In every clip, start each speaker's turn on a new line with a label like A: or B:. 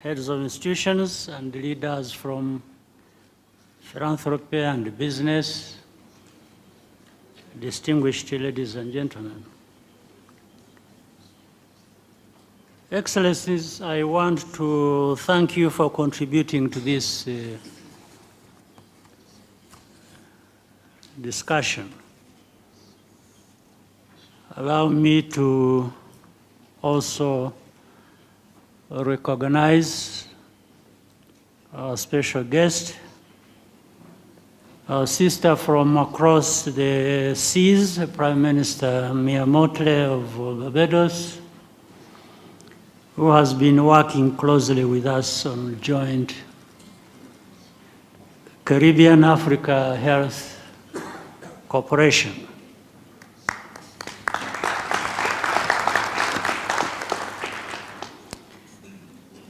A: heads of institutions and leaders from philanthropy and business, distinguished ladies and gentlemen. Excellencies, I want to thank you for contributing to this discussion. Allow me to also recognize our special guest, our sister from across the seas, Prime Minister Mia Mottley of Barbados, who has been working closely with us on joint Caribbean-Africa Health Cooperation.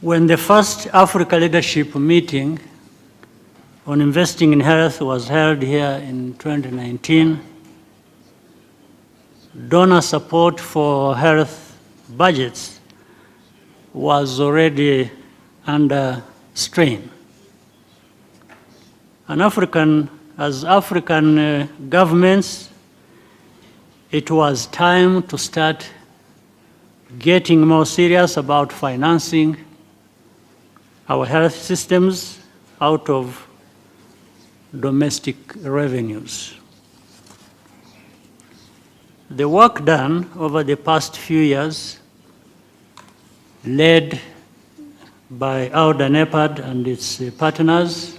A: When the first Africa Leadership Meeting on investing in health was held here in 2019, donor support for health budgets was already under strain. As African governments, it was time to start getting more serious about financing our health systems out of domestic revenues. The work done over the past few years, led by NEPAD and its partners,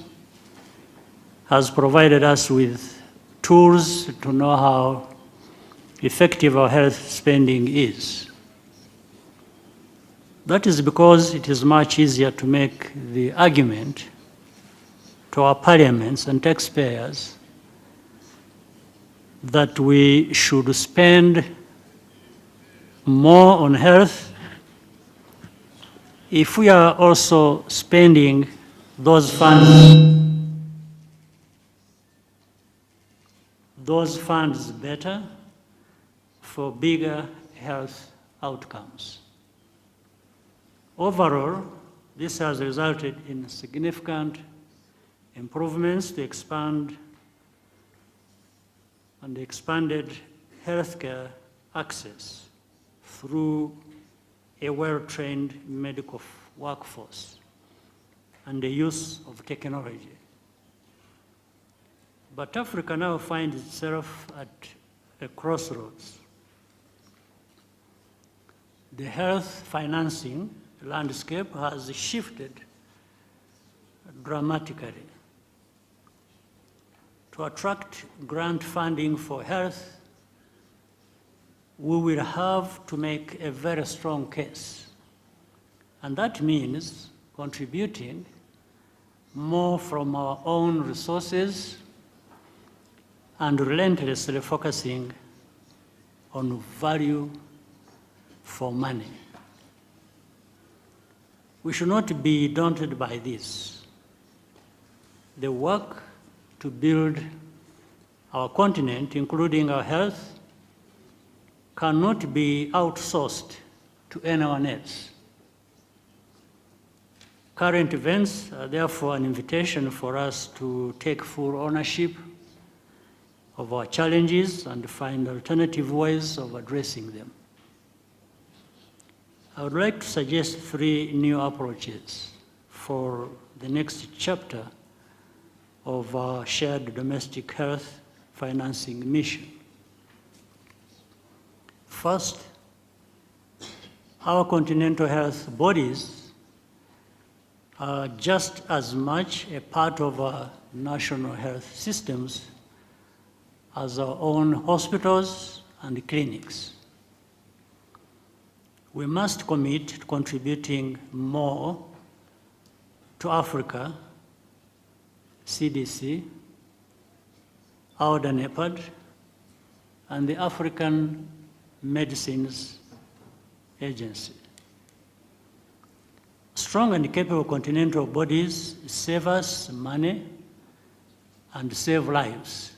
A: has provided us with tools to know how effective our health spending is. That is because it is much easier to make the argument to our parliaments and taxpayers that we should spend more on health if we are also spending those funds better for bigger health outcomes. Overall, this has resulted in significant improvements to expanded healthcare access through a well-trained medical workforce and the use of technology. But Africa now finds itself at a crossroads. The health financing landscape has shifted dramatically. To attract grant funding for health, we will have to make a very strong case. And that means contributing more from our own resources and relentlessly focusing on value for money. We should not be daunted by this. The work to build our continent, including our health, cannot be outsourced to anyone else. Current events are therefore an invitation for us to take full ownership of our challenges and find alternative ways of addressing them. I would like to suggest 3 new approaches for the next chapter of our shared domestic health financing mission. First, our continental health bodies are just as much a part of our national health systems as our own hospitals and clinics. We must commit to contributing more to Africa, CDC, NEPAD, and the African Medicines Agency. Strong and capable continental bodies save us money and save lives.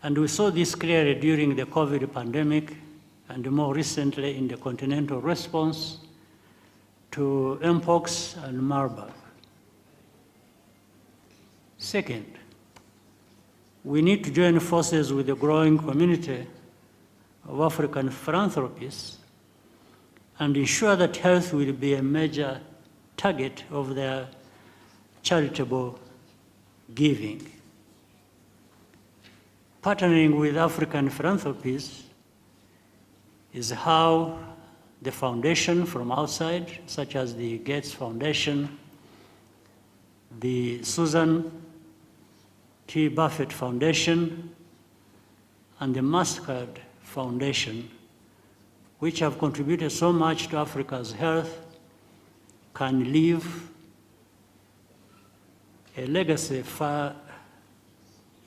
A: And we saw this clearly during the COVID pandemic and more recently in the continental response to mpox and Marburg. Second, we need to join forces with the growing community of African philanthropists and ensure that health will be a major target of their charitable giving. Partnering with African philanthropists is how the foundation from outside, such as the Gates Foundation, the Susan T. Buffett Foundation, and the MasterCard Foundation, which have contributed so much to Africa's health, can leave a legacy far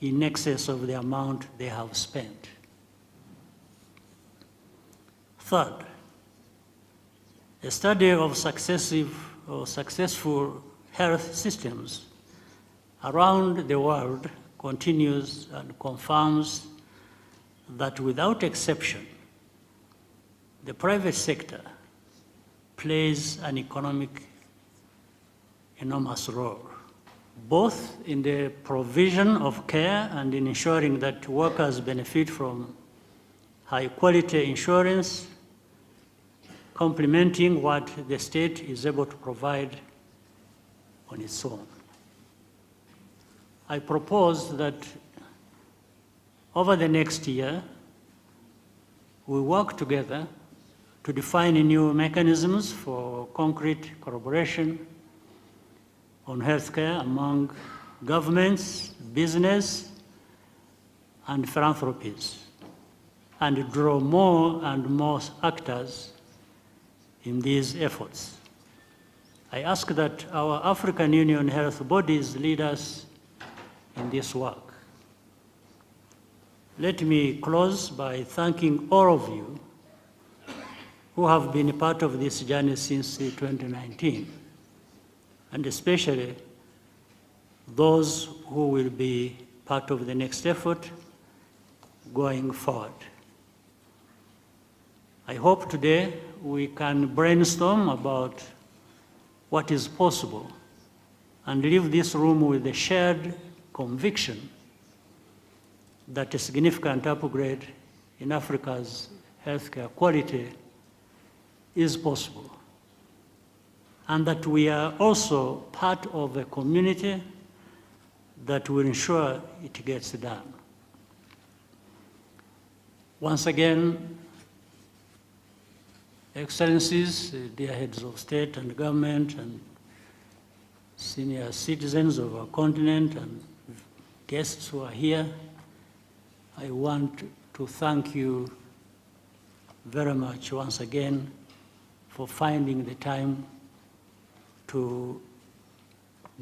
A: in excess of the amount they have spent. Third, a study of successful health systems around the world continues and confirms that without exception, the private sector plays an enormous role, both in the provision of care and in ensuring that workers benefit from high-quality insurance, complementing what the state is able to provide on its own. I propose that over the next year, we work together to define new mechanisms for concrete collaboration on healthcare among governments, business, and philanthropies, and draw more and more actors in these efforts. I ask that our African Union health bodies lead us in this work. Let me close by thanking all of you who have been a part of this journey since 2019, and especially those who will be part of the next effort going forward. I hope today we can brainstorm about what is possible and leave this room with a shared conviction that a significant upgrade in Africa's healthcare quality is possible, and that we are also part of a community that will ensure it gets done. Once again, Excellencies, dear heads of state and government, and senior citizens of our continent, and guests who are here, I want to thank you very much once again for finding the time to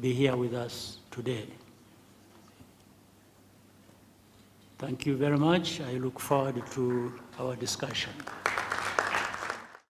A: be here with us today. Thank you very much. I look forward to our discussion.